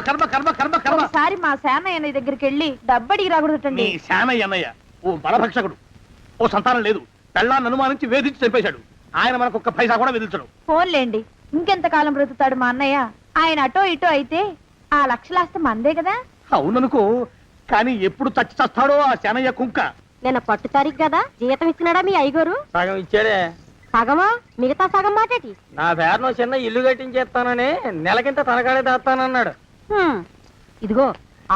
కర్మ కర్మ కర్మ కర్మ. ఒకసారి మా సేనయ్య దగ్గరికి వెళ్ళి డబ్బడికి రాకూడదండి. శానయ్య అన్నయ్య ఓ బలభక్షకుడు, ఓ సంతానం లేదు, పెళ్ళాన్ని అనుమానించి వేధించి చంపేశాడు. ఆయన మనకు ఒక్క పైసా కూడా విధించడు. ఫోన్లేండి, ఇంకెంతకాలం బ్రతుకుతాడు మా అన్నయ్య? ఆయన అటో ఇటో అయితే ఆ లక్షలాస్తి మందే కదా. అవుననుకో, కానీ ఎప్పుడు చచ్చి చస్తాడో ఆ శానయ్య కుంక. నిన్న పట్టు తారీఖు కదా, జీతం ఇచ్చినాడా మీ అయ్యగారు? సగం ఇచ్చాడే. సగమా? మిగతా సగం మాటేటి? నా పేరును చిన్న ఇల్లు కట్టించేస్తానని నెలకింత తనకాడే దాస్తానన్నాడు. ఇదిగో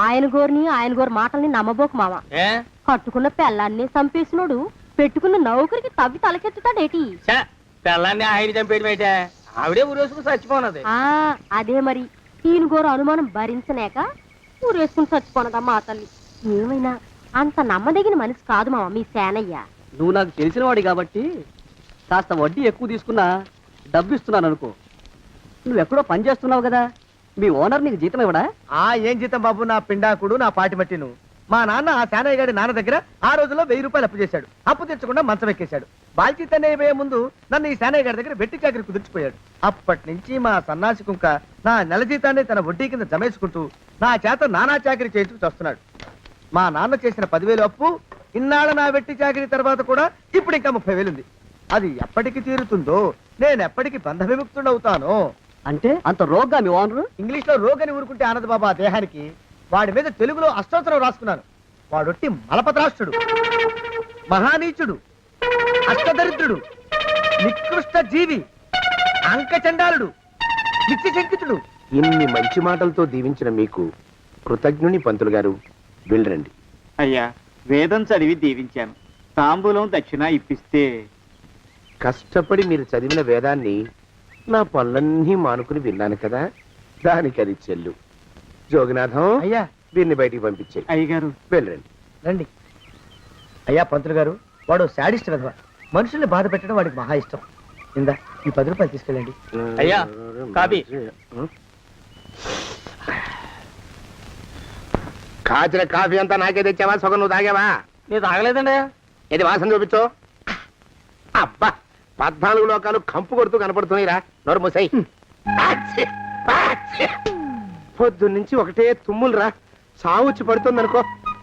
ఆయన గోరు మాటల్ని నమ్మబోకు మామ. కట్టుకున్న పెళ్ళాన్ని చంపేసినోడు పెట్టుకున్న నౌకరికి తవ్వి తలకెత్తుతాడేటి? పెళ్ళాన్ని ఆయన చంపేయటమేటే, ఆవిడే ఊరేసుకుని చచ్చిపోనది. అదే మరి, ఈయన గోరు అనుమానం భరించలేక ఊరేసుకుని చచ్చిపోనదమ్మా ఆ తల్లి. ఏమైనా అంత నమ్మదగిన మనిషి కాదు మామ మీ సేనయ్య. నువ్వు నాకు తెలిసిన వాడి కాబట్టి కాస్త వడ్డీ ఎక్కువ తీసుకున్నా డబ్బు ఇస్తున్నాను అనుకో. నువ్వెక్కడో పని చేస్తున్నావు కదా, మీ ఓనర్ నీకు జీతం ఇవ్వడా? ఏం జీతం బాబు, నా పిండాకుడు, నా పాటి మట్టిను. మా నాన్న ఆ శానయ్య గారి నాన్న దగ్గర ఆ రోజుల్లో 1000 రూపాయలు అప్పు చేశాడు. అప్పు తెచ్చకుండా మంచం ఎక్కేశాడు. బాల్చితనే అయిపోయే ముందు నన్ను ఈ శానయ్య గారి దగ్గర వెట్టి చాకరి కుదిర్చిపోయాడు. అప్పటి నుంచి మా సన్నాసి కుంక నా నెల జీతాన్ని తన వడ్డీ కింద జమేసుకుంటూ నా చేత నానా చాకరీ చేయించుకు వస్తున్నాడు. మా నాన్న చేసిన 10,000 అప్పు ఇన్నాళ్ళ నా వెట్టి చాకరీ తర్వాత కూడా ఇప్పుడు ఇంకా 30,000 ఉంది. అది ఎప్పటికి తీరుతుందో, నేను ఎప్పటికి బంధ విముక్తుడవుతానో. అంటే అంత రోగ్గా మీ ఓనరు? ఇంగ్లీష్ లో రోగని ఊరుకుంటే ఆనదు బాబా దేహానికి. వాడి మీద తెలుగులో అష్టోత్తరం రాసుకున్నాను. వాడొట్టి మలపత్రాష్ట్రుడు, మహానీచుడు, అష్టదరిద్రుడు, నికృష్ట జీవి, అంకచండాలుడు, నిత్యశంకితుడు. ఇన్ని మంచి మాటలతో దీవించిన మీకు కృతజ్ఞుని పంతులు గారు. వెళ్ళరండి. అయ్యా, వేదం చదివి దీవించాను, తాంబూలం దక్షిణ ఇప్పిస్తే. కష్టపడి మీరు చదివిన వేదాన్ని నా పనులన్నీ మానుకుని విన్నాను కదా, దానికి అది చెల్లు. జోగినాథం, అయ్యా వీరిని బయటికి పంపించే. అయ్యగారు వెళ్ళరండి. రండి. అయ్యా పంతులు గారు, వాడు శాడిస్ట్ విధవ. మనుషుల్ని బాధ పెట్టడం వాడికి మహా ఇష్టం. ఇందా ఈ 10 రూపాయలు తీసుకెళ్ళండి. అయ్యా, కాపీ. కాచిన కాఫీ అంతా నాకే తెచ్చావా? సగం నువ్వు తాగావా? నేను తాగలేదండి. ఇది వాసన చూపించు. అబ్బా, 14 లోకాలు కంపు కొడుతూ కనపడుతున్నాయిరా. నోరు మూసాయి. పొద్దున్నుంచి ఒకటే తుమ్ములురా, సావుచ్చి పడుతుంది అనుకో.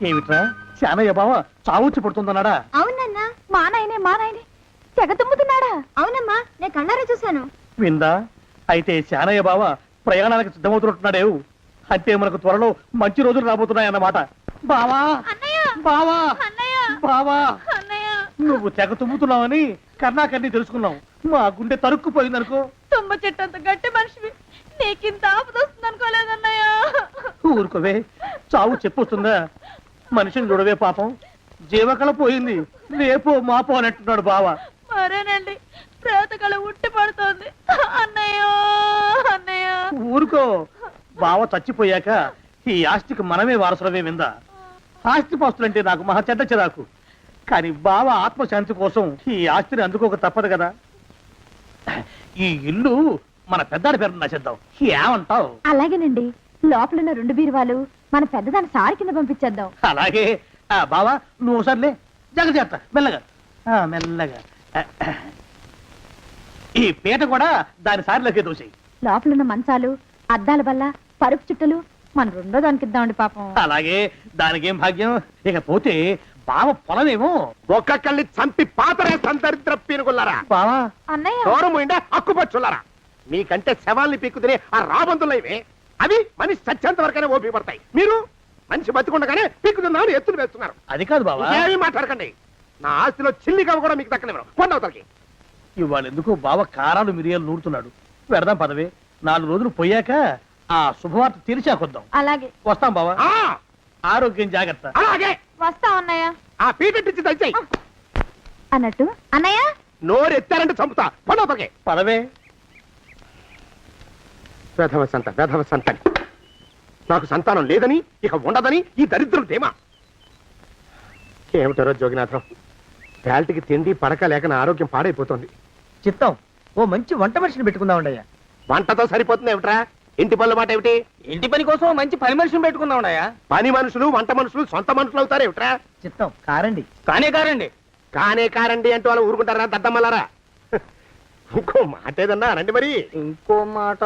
ఏమిట్రా శానయ్య బావ చావుచ్చి పడుతుందన్నాడా? అవునన్నా, మా నాయనే తెగ తుమ్ముతున్నాడా? అవునమ్మా, నేను కళ్ళారా చూశాను. విందా? అయితే శానయ్య బావ ప్రయాణానికి సిద్ధమవుతున్నట్టున్నాడేవు. అంటే మనకు త్వరలో మంచి రోజులు రాబోతున్నాయన్నమాట. బావా బావా బావా, నువ్వు తెగ తుమ్ముతున్నావని కర్ణాకర్ణి తెలుసుకున్నావు. మా గుండె తరుక్కుపోయిందనుకో. తుమ్మ చెట్టు అంత గట్టి మనిషివి, నీకింత ఆపద వస్తుంది అనుకోలేదన్నయ్య. ఊరుకోవే, చావు చెప్పొస్తుందా? మనిషిని చూడవే పాపం, జీవకళ పోయింది, రేపో మాపో అని అంటున్నాడు బావ. మరేనండి, ప్రేతకళ ఉట్టి పడుతోంది అన్నయ్య. ఊరుకో, బావ చచ్చిపోయాక ఈ ఆస్తికి మనమే వారసులమే. విందా? ఆస్తి పాస్తులంటే నాకు మహా చెడ్డ చిరాకు, కానీ బావ ఆత్మశాంతి కోసం ఈ ఆస్తిని అందుకోక తప్పదు కదా. ఈ ఇల్లు మన పెద్దాడి పేరు నచ్చేద్దాం, ఏమంటావు? అలాగేనండి, లోపలున్న 2 బీరువాలు మన పెద్దదాన్ని సారి కింద పంపించేద్దాం. అలాగే. బావా నువ్వు సర్లే, జాగ్రత్త, మెల్లగా మెల్లగా. ఈ పీట కూడా దాని సారిలోకే దోసేయి. లోపలున్న మంచాలు, అద్దాల బల్ల, పరుపు చుట్టలు మన 2వ దానికి ఇద్దామండి పాపం. అలాగే, దానికేం భాగ్యం. ఇకపోతే బావ పొలమేమో ఒక్కొక్కళ్ళని చంపి పాతరేస్తాను దరిద్ర పీనుకున్నారా. బావా అన్నయ్య, దూరం ఉండే అక్కుపచ్చులారా. మీకంటే శవాల్ని పీక్కుతినే ఆ రాబందులు ఇవే. అవి మనిషి చచ్చేంత వరకనే ఓపిక పడతాయి. మీరు మనిషి బతికుండగానే పీక్కుతుందామని ఎత్తులు వేస్తున్నారు. అది కాదు బావా, ఏమీ మాట్లాడకండి. నా ఆస్తిలో చిల్లికవ కూడా మీకు దక్కనివ్వరు. కొండవతలకి. ఇవాళ ఎందుకో బావ కారాలు మిరియాలు నూరుతున్నాడు. పెడదాం పదవే, 4 రోజులు పోయాక ఆ శుభవార్త తీర్చాకొద్దాం. అలాగే. వస్తాం బావా. ఆరోగ్యం జాగ్రత్త. అలాగే వస్తాం అన్నయ్య. ఆ పీటెట్టించి దయచేయి. అన్నట్టు అన్నయ్య, నోరు ఎత్తారంటే చంపుతా. కొండవతలకి పదవే. వేధవ సంతానం. నాకు సంతానం లేదని, ఇక ఉండదని ఈ దరిద్రం ధీమా. ఏమిటారో జోగినాథం, వేల్టికి తిండి పడక లేక నా ఆరోగ్యం పాడైపోతుంది. చిత్తం, ఓ మంచి వంట మనిషిని పెట్టుకుందామండి అయ్యా. వంటతో సరిపోతుంది ఏమిట్రా? ఇంటి పనుల మాట ఏమిటి? ఇంటి పని కోసం మంచి పని మనిషిని పెట్టుకున్నావున్నాయా? పని మనుషులు వంట మనుషులు సొంత మనుషులు అవుతారు ఏమిట్రా? చిత్తం, కారండి. కారండి. కారండి అంటూ వాళ్ళు ఊరుకుంటారా దద్దమ్మలారా? ఇంకో మాట ఏదన్నా రండి మరి. ఇంకో మాట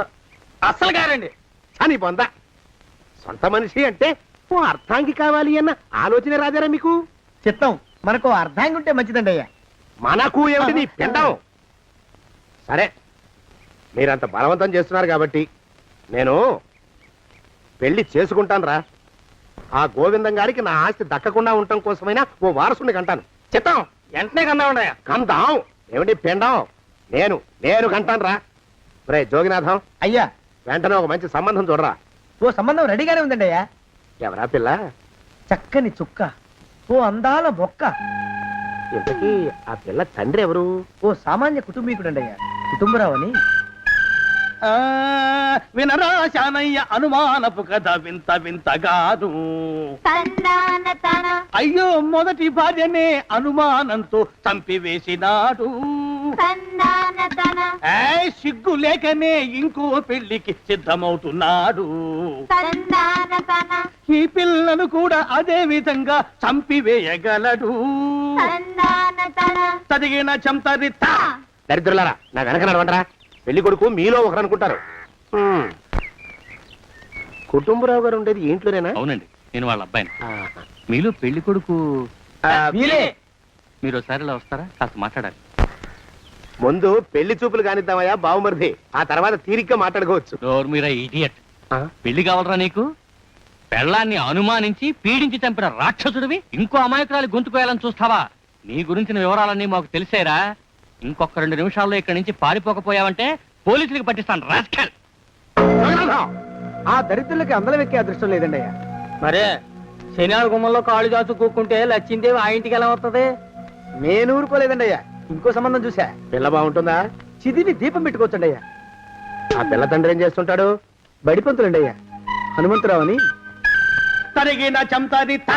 అస్సలు కారండి. అని పొందా సొంత మనిషి అంటే ఓ అర్థాంగి కావాలి అన్న ఆలోచన రాజారా మీకు? చిత్తం మనకు అర్ధాంగి ఉంటే మంచిదండి అయ్యా. మనకు ఏమిటి నీ పిండం? సరే, మీరంత బలవంతం చేస్తున్నారు కాబట్టి నేను పెళ్లి చేసుకుంటాను రా. ఆ గోవిందం గారికి నా ఆస్తి దక్కకుండా ఉండటం కోసమైనా ఓ వారసుని కంటాను. చిత్తం వెంటనే కన్నా ఉండయా. కందాం ఏమిటి పిండం? నేను కంటాను రా. రే జోగినాథం, అయ్యా వెంటనే ఒక మంచి సంబంధం చూడరా. ఓ సంబంధం రెడీగానే ఉందండి అయ్యా. ఎవరా పిల్ల? చక్కని చుక్క, ఓ అందాల మొక్క, ఇంతకీ ఆ పిల్ల తండ్రి ఎవరు? ఓ సామాన్య కుటుంబీకుడండి అయ్యా. కుటుంబరావు అని. వినరా శానయ్య అనుమానపు కథ వింత వింతగాదు. అయ్యో మొదటి భార్యనే అనుమానంతో చంపివేసినాడు. సిగ్గు లేకనే ఇంకో పెళ్లికి సిద్ధమవుతున్నాడు. ఈ పిల్లను కూడా అదే విధంగా చంపివేయగలడు. తదిగిన చంతరిత. దరిద్రులారా, నా వెనక నడవండరా. పెళ్లి కొడుకు మీలో ఒకరు అనుకుంటారు. కుటుంబరావు గారు ఉండేది ఇంట్లోనేనా? అవునండి, నేను వాళ్ళ అబ్బాయిని. ఆహా. మీలో పెళ్లి కొడుకు మీరే. మీరు ఒకసారి ఇలా వస్తారా? కాస్త మాట్లాడాలి. ముందు పెళ్లి చూపులు కానిద్దామయ్యా బావుమరిది, ఆ తర్వాత తీరిగ్గా మాట్లాడుకోవచ్చు. డోర్ మీరా ఇడియట్. పెళ్లి కావాలరా నీకు? పెళ్ళాన్ని అనుమానించి పీడించి చంపిన రాక్షసుడివి ఇంకో అమాయకురాలు గొంతుకోయాలని చూస్తావా? నీ గురించిన వివరాలన్నీ మాకు తెలిసేరా. ఇంకొక 2 నిమిషాల్లో ఇక్కడి నుంచి పారిపోకపోయావంటే పోలీసులకు పట్టిస్తాను. రాస్కల్. ఆ దరిద్రులకి అందలం ఎక్కే అదృష్టం లేదండి అయ్యా. మరే శనివారం గుమ్మంలో కాళ్ళు చాచు కూకుంటే లచ్చిందేవి ఆ ఇంటికి ఎలా వస్తుంది? నేను ఊరుకోలేదండి అయ్యా. ఇంకో సంబంధం చూసా. పిల్ల బాగుంటుందా? చిదివి దీపం పెట్టుకోవచ్చండి అయ్యా. ఆ పిల్ల తండ్రి ఏం చేస్తుంటాడు? బడిపంతులండి అయ్యా. హనుమంతరావు అని. తరిగిన చంతరిత.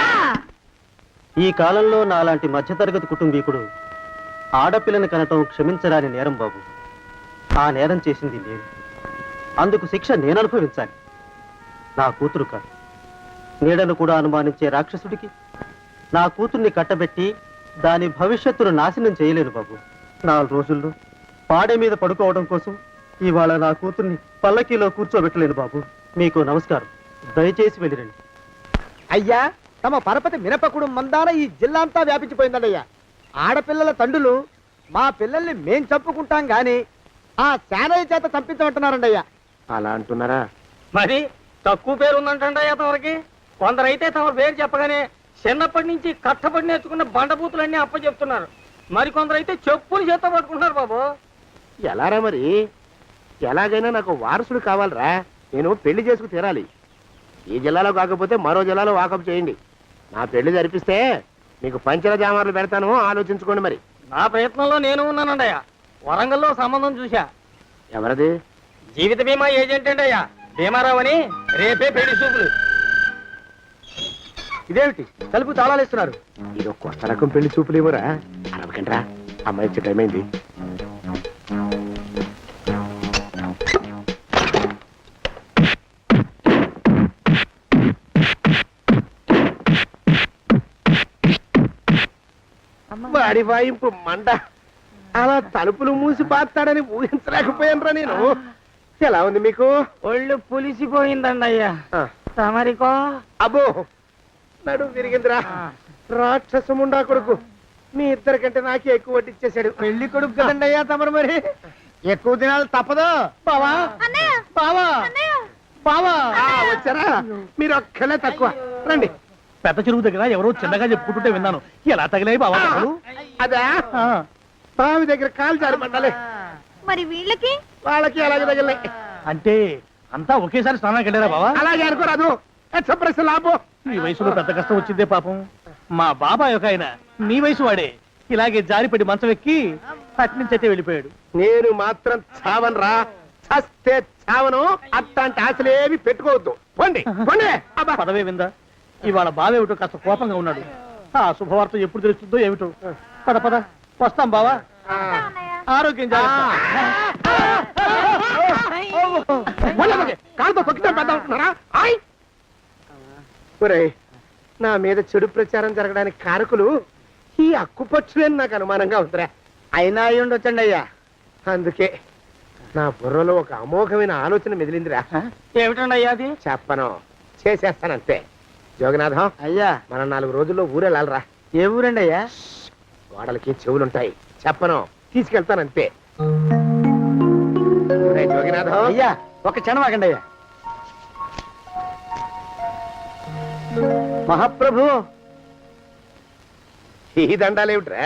ఈ కాలంలో నాలాంటి మధ్యతరగతి కుటుంబీకుడు ఆడపిల్లని కనటం క్షమించరాని నేరం బాబు. ఆ నేరం చేసింది నేను. అందుకు శిక్ష నేను అనుభవించాలి. నా కూతురు కాదు, నీడను కూడా అనుమానించే రాక్షసుడికి నా కూతుర్ని కట్టబెట్టి దాని భవిష్యత్తును నాశనం చేయలేను బాబు. 4 రోజుల్లో పాడే మీద పడుకోవడం కోసం ఇవాళ నా కూతుర్ని పల్లకీలో కూర్చోబెట్టలేను బాబు. మీకు నమస్కారం, దయచేసి వెళ్ళిరండి. అయ్యా, తమ పరపతి మినపకుడు మందాన ఈ జిల్లా అంతా వ్యాపించిపోయిందండి అయ్యా. ఆడపిల్లల తండ్రులు మా పిల్లల్ని మేం చంపుకుంటాం గాని ఆ శానయ్య చేత చంపించమంటున్నారండి అయ్యా. అలా అంటున్నారా? మరి తక్కువ పేరు ఉందంటండయ్యా తమరికి. కొందరైతే తమ పేరు చెప్పగానే చిన్నప్పటి నుంచి కట్టబడి నేర్చుకున్న బండబూతులన్నీ అప్పచెప్తున్నారు. మరి కొందరైతే చెప్పులు చేత పట్టుకుంటున్నారు బాబు. ఎలారా మరి? ఎలాగైనా నాకు వారసుడు కావాలరా. నేను పెళ్లి చేసుకు తీరాలి. ఈ జిల్లాలో కాకపోతే మరో జిల్లాలో వాకప్ చేయండి. నా పెళ్లి జరిపిస్తే మీకు పంచల జామార్లు పెడతాను, ఆలోచించుకోండి. మరి నా ప్రయత్నంలో నేను ఉన్నానండయ్యా. వరంగల్లో సంబంధం చూశా. ఎవరది? జీవిత బీమా ఏజెంట్ అండి అయ్యా, భీమారావు అని. రేపే పెళ్లి చూపులు. ఇదేమిటి తలుపు తాళాలు ఇస్తున్నారు? ఇది ఒక కొత్త రకం పెళ్లి చూపులేమోరా. అరవకండ్రా, అమ్మాయి వచ్చే టైం అయింది. వాడి వాయింపు మండ. అలా తలుపులు మూసి పాతాడని ఊహించలేకపోయానురా నేను. ఎలా ఉంది మీకు? ఒళ్ళు పులిసిపోయిందండి అయ్యా. తమరికో? అబ్బో, నడు విరిగిందిరా. రాక్షసముండా కొడుకు మీ ఇద్దరికంటే నాకే ఎక్కువ వడ్డిచ్చేశాడు. పెళ్లి కొడుకు కదండి అయ్యా తమరు. మరి ఎక్కువ దినాలు తప్పదు. బావా బావా బావా. వచ్చారా? మీరు ఒక్కలే తక్కువ. రండి. పెద్ద చెరువు దగ్గర ఎవరో చిన్నగా చెప్పుకుంటుంటే విన్నాను. ఎలా తగిలాయి బావా దెబ్బలు? అదా బావి దగ్గర కాలు జారి పడ్డాలే. మరి వీళ్ళకి? వాళ్ళకి అలాగే తగిలే. అంటే అంతా ఒకేసారి స్నానానికి వెళ్ళారా బావా? అలాగే అనుకోరాదు. ప్రశ్న లాభం. ఈ వయసులో పెద్ద కష్టం వచ్చిందే పాపం. మా బాబాయ్ ఒక ఆయన నీ వయసు వాడే ఇలాగే జారిపడి మంచం ఎక్కి అట్నుంచి అయితే వెళ్ళిపోయాడు. నేను మాత్రం చావనరా. చస్తే చావను. అట్లాంటి ఆశలేవి పెట్టుకోవద్దు. పోండి పోండి. అబ్బా. పదవే విందా. ఇవాళ బావేమిటో కాస్త కోపంగా ఉన్నాడు. ఆ శుభవార్త ఎప్పుడు తెలుస్తుందో ఏమిటో. పద పద వస్తాం బావా. ఆరోగ్యం జాగ్రత్త. కాలుతో తొక్కితే పెద్ద ఉంటున్నారా? నా మీద చెడు ప్రచారం జరగడానికి కారకులు ఈ అక్కుపచ్చులేని నాకు అనుమానంగా ఉందిరా. అయినా అయి ఉండొచ్చండి అయ్యా. అందుకే నా బుర్రలో ఒక అమోఘమైన ఆలోచన మెదిలిందిరా. ఏమిటండి అయ్యా అది? చెప్పను చేసేస్తానంతే. జోగనాథం, అయ్యా మనం 4 రోజుల్లో ఊరెళ్ళాలరా. ఏ ఊరండి అయ్యా? గోడలకి చెవులుంటాయి, చెప్పను, తీసుకెళ్తానంతే. ఒరేయ్ జోగినాథం, అయ్యా ఒక క్షణం ఆగండి అయ్యా. మహాప్రభు, ఈ దండాలేమిట్రా?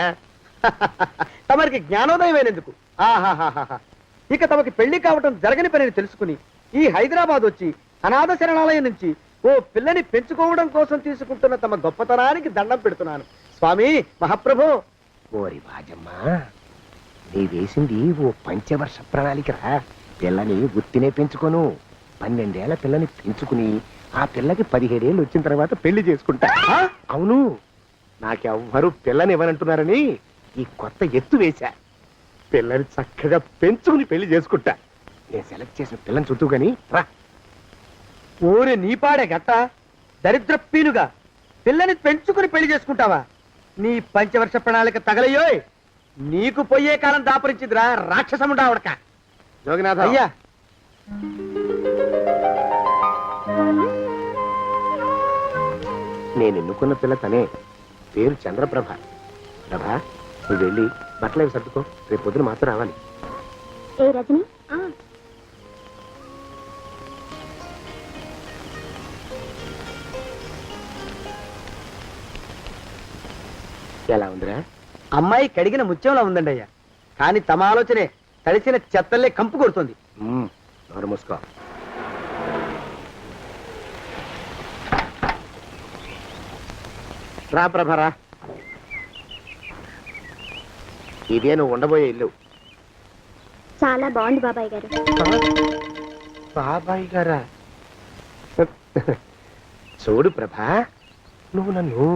తమరికి జ్ఞానోదయమైనందుకు ఆహాహాహా. ఇక తమకి పెళ్లి కావటం జరగని పనిని తెలుసుకుని ఈ హైదరాబాద్ వచ్చి అనాథ శరణాలయం నుంచి ఓ పిల్లని పెంచుకోవడం కోసం తీసుకుంటున్న తమ గొప్పతనానికి దండం పెడుతున్నాను స్వామి. మహాప్రభు, ఓరి బాజమ్మ, నీ వేసింది ఓ పంచవర్ష ప్రణాళికరా. పిల్లని గుత్తినే పెంచుకోను, 12 ఏళ్ల పిల్లని పెంచుకుని ఆ పిల్లకి 17 ఏళ్ళు వచ్చిన తర్వాత పెళ్లి చేసుకుంటా. అవును, నాకెవ్వరూ పిల్లని ఇవ్వనంటున్నారని ఈ కొత్త ఎత్తు వేశా. పిల్లని చక్కగా పెంచుకుని పెళ్లి చేసుకుంటా. నేను సెలెక్ట్ చేసిన పిల్లని చుట్టూ గాని రా. ఊరి నీపాడే గట్ట దరిద్రపీనుగా పిల్లని పెంచుకుని పెళ్లి చేసుకుంటావా? నీ పంచవర్ష ప్రణాళిక తగలయ్యోయ్. నీకు పోయే కాలం దాపరించిందిరా రాక్షసముండావడక. జోగినాథ, అయ్యా నేను ఎన్నుకున్న పిల్ల తనే, పేరు చంద్రప్రభ. ప్రభ, నువ్వు వెళ్ళి బట్టలు అవి సర్దుకో, రేపు పొద్దున మాత్రం రావాలి. ఏ రజని, ఎలా ఉందిరా? అమ్మాయి కడిగిన ముత్యంలా ఉందండి అయ్యా. కానీ తమ ఆలోచనే తడిసిన చెత్తల్లే కంపు కొడుతుంది. నోరు మూసుకో. రా ప్రభరా, ఇదే నువ్వు ఉండబోయే ఇల్లు. చాలా బాగుంది బాబాయ్ గారు. బాబాయ్ గారా? చూడు ప్రభా, నువ్వు నన్ను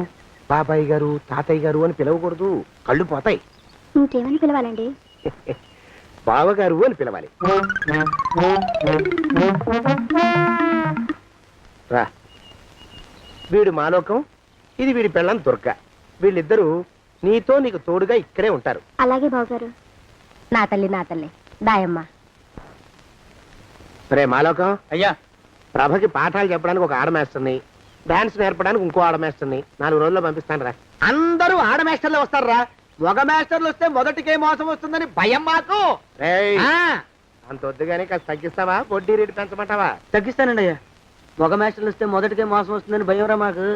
బాబాయ్ గారు తాతయ్య గారు అని పిలవకూడదు, కళ్ళు పోతాయి. ఇంకేమని పిలవాలండి? బావగారు అని పిలవాలి. రా, వీడు మాలోకం, ఇది వీడి పెళ్ళం దుర్గ. వీళ్ళిద్దరూ నీతో నీకు తోడుగా ఇక్కడే ఉంటారు. అలాగే బావగారు. నా తల్లి దాయమ్మ. రే మాలోకం, అయ్యా ప్రభకి పాఠాలు చెప్పడానికి ఒక ఆడమేస్తుంది, డాన్స్ నేర్పడానికి ఇంకో ఆడమేస్తుంది. 4 రోజుల్లో పంపిస్తాను రా. అందరూ ఆడ మాస్టర్లు వస్తారా? మగ మాస్టర్లు వస్తే మొదటికే మోసం వస్తుందని భయం మాకు. రేయ్, ఆ, అంత వద్దుగానే కాస్త తగ్గిస్తావా? వడ్డీ రేటు పెంచమంటావా? తగ్గిస్తానండి అయ్యా. మగ మాస్టర్లు వస్తే మొదటికే మోసం వస్తుందని భయంరా మాకు.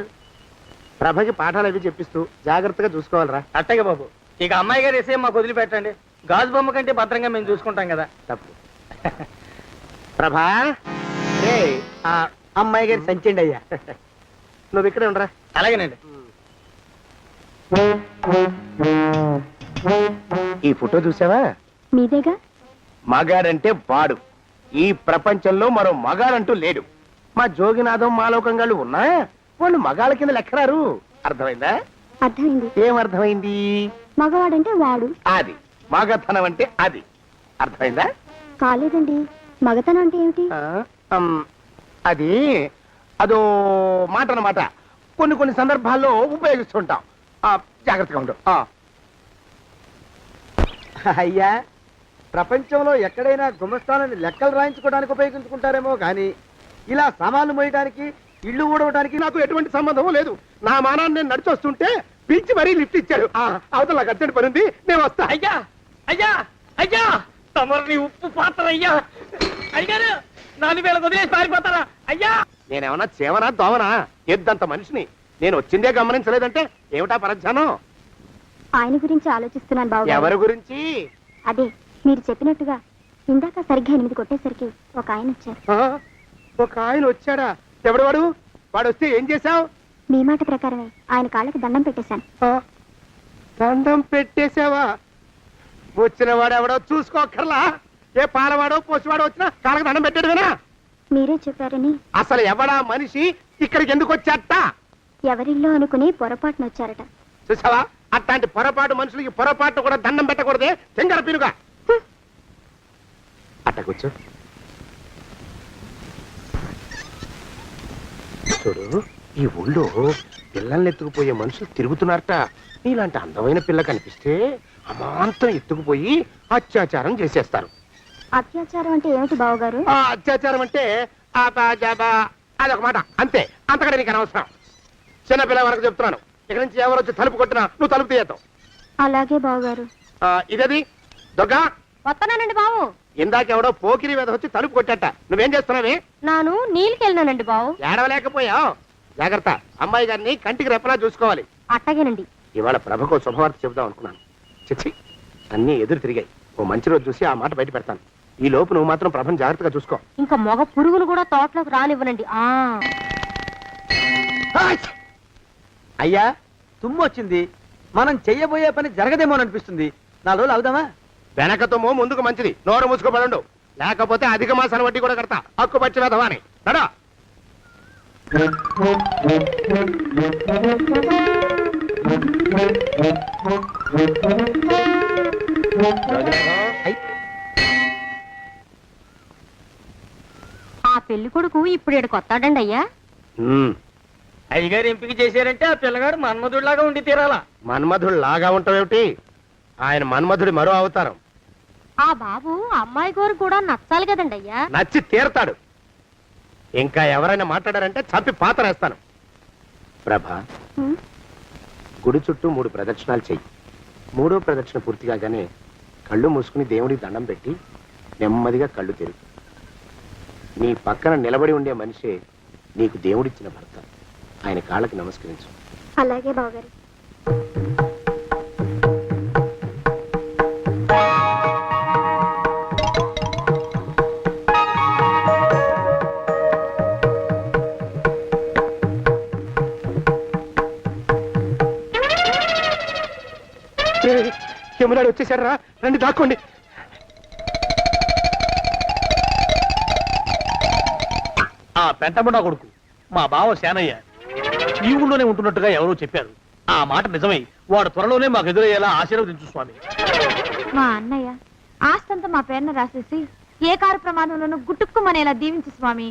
ప్రభకి పాఠాలు అవి చెప్పిస్తూ జాగ్రత్తగా చూసుకోవాలరా. అట్టగే బాబు, ఇక అమ్మాయి గారు వేసే మాకు వదిలిపెట్టండి. గాజు బొమ్మ కంటే భద్రంగా మేము చూసుకుంటాం కదా. తప్పు. ప్రభా, రే, ఆ అమ్మాయి గారి సంచండి అయ్యా. నువ్వు ఇక్కడే ఉండరా. అలాగేనండి. ఈ ఫోటో చూసావా? మీదేగా. మగాడంటే వాడు. ఈ ప్రపంచంలో మరో మగాడంటూ లేడు. మా జోగినాథం మాలోకంగాళ్ళు ఉన్నా వాళ్ళు మగాళ్ళ కింద లెక్కరారు. అర్థమైందా? అర్థమైంది. ఏమర్థమైంది? మగవాడంటే వాడు. అది మగతనం అంటే అది. అర్థమైందా? కాలేదండి. మగతనం అంటే ఏమిటి? అది అదో మాట అన్నమాట. కొన్ని సందర్భాల్లో ఉపయోగిస్తుంటాం. జాగ్రత్తగా ఉండు. అయ్యా, ప్రపంచంలో ఎక్కడైనా గుమస్తాలని లెక్కలు రాయించుకోవడానికి ఉపయోగించుకుంటారేమో కానీ ఇలా సామాన్లు మోయడానికి, ఇల్లు ఊడవడానికి నాకు ఎటువంటి సంబంధం లేదు. నా మానాన్ని నేను నడిచొస్తుంటే పిలిచి మరీ లిఫ్ట్ ఇచ్చాడు. అవతల నాకు అర్జెంట్ పని ఉంది, నేను వస్తా. అయ్యా అయ్యా అయ్యా, తమరిని ఉప్పు పాత్ర అయ్యా. అయ్యారు, 4 వేల వదిలేసి పారిపోతారా అయ్యా? నేనేమన్నా చేవనా దోవనా? ఎద్దంత మనిషిని. నేను వచ్చిందే గమనించలేదంటే ఏమిటా పరధ్యానం? ఆయన గురించి ఆలోచిస్తున్నాను బాబు. ఎవరి గురించి? అదే మీరు చెప్పినట్టుగా ఇందాక సరిగ్గా 8 కొట్టేసరికి ఒక ఆయన వచ్చారు. ఒక ఆయన వచ్చాడా? ఎవడు వాడు? వాడు వస్తే ఏం చేశావు? మీ మాట ప్రకారమే ఆయన కాళ్ళకి దండం పెట్టేశాను. దండం పెట్టేశావా? వచ్చిన వాడు ఎవడో చూసుకోకర్లా. ఏ పాలవాడో పోసివాడో వచ్చినా కాళ్ళకి దండం పెట్టాడువేనా? మీరే చెప్పారని. అసలు ఎవడా మనిషి ఇక్కడికి ఎందుకు వచ్చాట? ఎవరిల్లో అనుకుని పొరపాటున వచ్చారట. చూసావా, అట్లాంటి పొరపాటు మనుషులకి పొరపాటు కూడా దండం పెట్టకూడదే. చెంగర పినుగా అట్టకొచ్చు. చూడు, ఈ ఊళ్ళో పిల్లల్ని ఎత్తుకుపోయే మనుషులు తిరుగుతున్నారట. నీలాంటి అందమైన పిల్ల కనిపిస్తే అమాంతం ఎత్తుకుపోయి అత్యాచారం చేసేస్తారు. అత్యాచారం అంటే ఏమిటి బావగారు? ఆ అత్యాచారం అంటే అదొక మాట అంతే, అంతకంటే నీకు అనవసరం. చిన్నపిల్ల వరకు చెప్తున్నాను, ఇక్కడి నుంచి ఎవరు వచ్చి తలుపు కొట్టినా నువ్వు తలుపు తీయతావు. అలాగే బావగారు. ఇదేది దుర్గా, వస్తానండి బావు. ఇందాకెవడో పోకిరి మీద వచ్చి తలుపు కొట్టట, నువ్వేం చేస్తున్నావే? నాను నీళ్ళకెళ్ళినానండి బావు. ఏడవలేకపోయావు, జాగ్రత్త. అమ్మాయి గారిని కంటికి రెప్పలా చూసుకోవాలి. అట్టగేనండి. ఇవాళ ప్రభకు శుభవార్త చెబుదాం అనుకున్నాను. చిచ్చి, అన్నీ ఎదురు తిరిగాయి. ఓ మంచి రోజు చూసి ఆ మాట బయట పెడతాను. ఈ లోపు నువ్వు మాత్రం ప్రభను జాగ్రత్తగా చూసుకో. ఇంకా మగ పురుగును కూడా తోటలోకి రానివ్వనండి. అయ్యా తుమ్ము వచ్చింది, మనం చెయ్యబోయే పని జరగదేమో అనిపిస్తుంది. 4 రోజులు అవుదామా? వెనకతోమో ముందుకు మంచిది, నోరు మూసుకోబడండు, లేకపోతే అధిక మాసాల వడ్డీ కూడా కడతా. హక్కు పచ్చి వేధవాని నడా. ఆ పెళ్లి కొడుకు ఇప్పుడు ఇక్కడికి వస్తాడండి అయ్యా. అయ్యగారు ఎంపిక చేశారంటే ఆ పిల్లగాడు మన్మధుడిలాగా ఉండి తీరాలా. మన్మధుడు లాగా ఉంటావేమిటి? ఆయన మన్మధుడి మరో అవతారం. ఆ బాబు అమ్మాయి గారు కూడా నచ్చాలి కదండి అయ్యా. నచ్చి తీరతాడు. ఇంకా ఎవరైనా మాట్లాడారంటే చంపి పాతరేస్తాను. ప్రభా, గుడి చుట్టూ 3 ప్రదక్షిణాలు చెయ్యి. 3వ ప్రదక్షిణ పూర్తి కాగానే కళ్ళు మూసుకుని దేవుడికి దండం పెట్టి నెమ్మదిగా కళ్ళు తెరుగు. నీ పక్కన నిలబడి ఉండే మనిషే నీకు దేవుడిచ్చిన భర్త. ఆయన కాళ్ళకి నమస్కరించు. అలాగే బావగారు. యమునాడు వచ్చేసాడు రా, రండి దాక్కోండి. ఆ పెంటముడా కొడుకు మా బావ శానయ్య ఈ ఊళ్ళోనే ఉంటున్నట్టుగా ఎవరో చెప్పారు. ఆ మాట నిజమై వాడు త్వరలోనే మాకు ఎదురయ్యేలా ఆశీర్వదించు స్వామి. మా అన్నయ్య ఆస్తంతా మా పేరున రాసేసి ఏ కారు ప్రమాదంలోనూ గుట్టుక్కుమనేలా దీవించు స్వామి.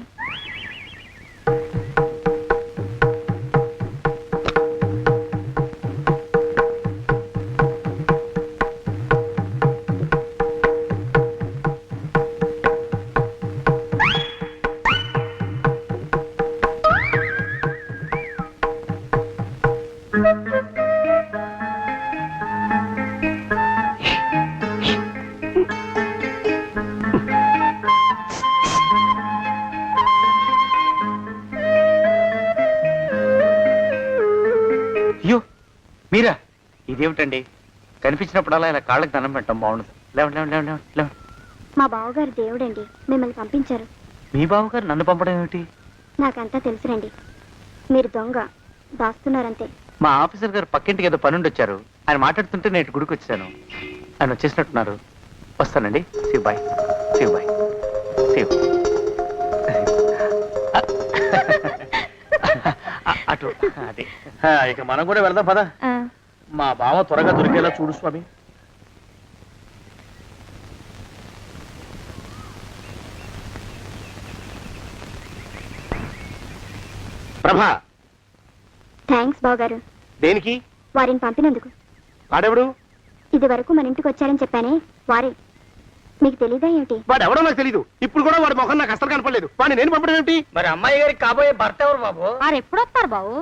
అయ్యో మీరా, ఇదేమిటండి? కనిపించినప్పుడల్లా ఇలా కాళ్ళకి దండం పెట్టడం బాగుండదు. లేవండి లేవండి లేవండి లేవండి. మా బావగారు దేవుడండి, మిమ్మల్ని పంపించారు. మీ బావగారు నన్ను పంపడం ఏమిటి? నాకంతా తెలుసురండి. మీరు దొంగ దాస్తున్నారంతే. మా ఆఫీసర్ గారు పక్కింటికి ఏదో పనుండి వచ్చారు. ఆయన మాట్లాడుతుంటే నేను గుడికి వచ్చాను. ఆయన వచ్చేసినట్టున్నారు. వస్తానండి. బాయ్. బాయ్. అటు అదే. ఇక మనం కూడా వెళ్దాం పద. మా బావ త్వరగా దొరికేలా చూడు స్వామి. ప్రభా, థ్యాంక్స్ బావగారు. దేనికి? వారిని పంపినందుకు. వాడెవడు? ఇది వరకు మన ఇంటికి వచ్చారని చెప్పానే వారే. మీకు తెలీదా ఏమిటి? వాడు ఎవడో నాకు తెలీదు. ఇప్పుడు కూడా వాడు మొహం నాకు అసలు కనపడలేదు. వాడిని నేను పంపడం ఏమిటి? మరి అమ్మాయి గారికి కాబోయే భర్త ఎవరు బాబు? వారు ఎప్పుడు వస్తారు బావు?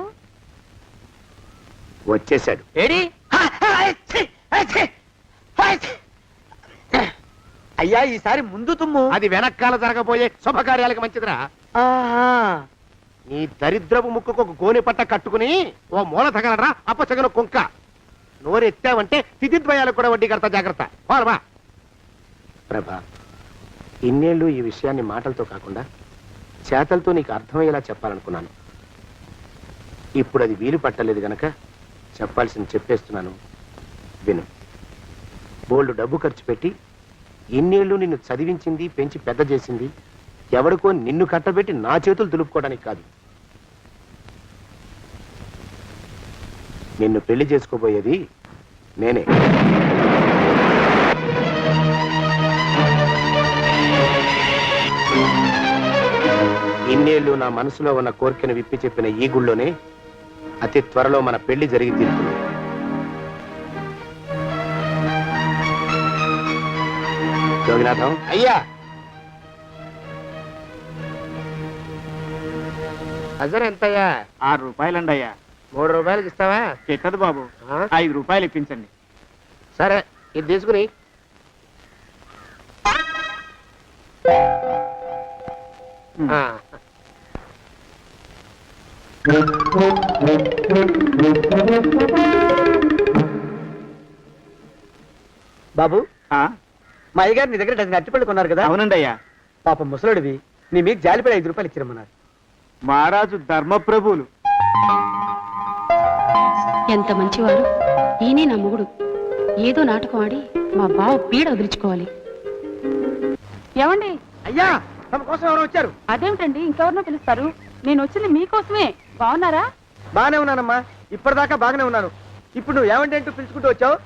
వచ్చేసాడు. ఏడి? అయ్యా ఈసారి ముందు తుమ్ము. అది వెనకాల జరగబోయే శుభకార్యాలకు మంచిదిరా. నీ దరిద్రపు ముక్కుకు ఒక గోనె పట్ట కట్టుకుని ఓ మూల తగలరా అప్పచగన కుంక. నోరెత్తావంటే తిథిద్వయాలకు కూడా వడ్డీ కడతా, జాగ్రత్త. పోరబా. ప్రభా, ఇన్నేళ్ళు ఈ విషయాన్ని మాటలతో కాకుండా చేతలతో నీకు అర్థమయ్యేలా చెప్పాలనుకున్నాను. ఇప్పుడు అది వీలు పట్టలేదు గనక చెప్పాల్సింది చెప్పేస్తున్నాను, విను. బోల్డు డబ్బు ఖర్చు పెట్టి ఇన్నేళ్ళు నిన్ను చదివించింది, పెంచి పెద్ద చేసింది ఎవడికో నిన్ను కట్టబెట్టి నా చేతులు దులుపుకోవడానికి కాదు. నిన్ను పెళ్లి చేసుకోబోయేది నేనే. ఇన్నేళ్ళు నా మనసులో ఉన్న కోరికను విప్పి చెప్పిన ఈ గుళ్ళోనే అతి త్వరలో మన పెళ్లి జరిగి తీరుతుంది. జోగినాథం అయ్యా, డజన్ ఎంతయ్యా? 6 రూపాయలండి అయ్యా. 3 రూపాయలకి ఇస్తావా? చెట్టదు బాబు, ఆ? 5 రూపాయలు ఇప్పించండి. సరే, ఇది తీసుకుని. ఆ. బాబు, ఆ? మా అయ్యగారు నీ దగ్గర డజన్ అరటిపళ్ళు కొన్నారు కదా? అవునండి అయ్యా. పాపం ముసలుడివి, నీ మీకు జాలిపడి 5 రూపాయలు ఇచ్చిరమ్మన్నారు. మహారాజు ధర్మప్రభువులు. ఎంత మంచివారు. ఈయనే నా మొగుడు. ఏదో నాటకం ఆడి మా బావ పీడ వదిలించుకోవాలి. ఏమండి? అయ్యా, తమ కోసం ఎవరో వచ్చారు. అదేమిటండి ఇంకెవరినో పిలుస్తారు? నేను వచ్చింది మీకోసమే. బాగున్నారా? బాగానే ఉన్నానమ్మా, ఇప్పటిదాకా బాగానే ఉన్నాను. ఇప్పుడు నువ్వు ఏమంటే అంటూ పిలుచుకుంటూ వచ్చావు.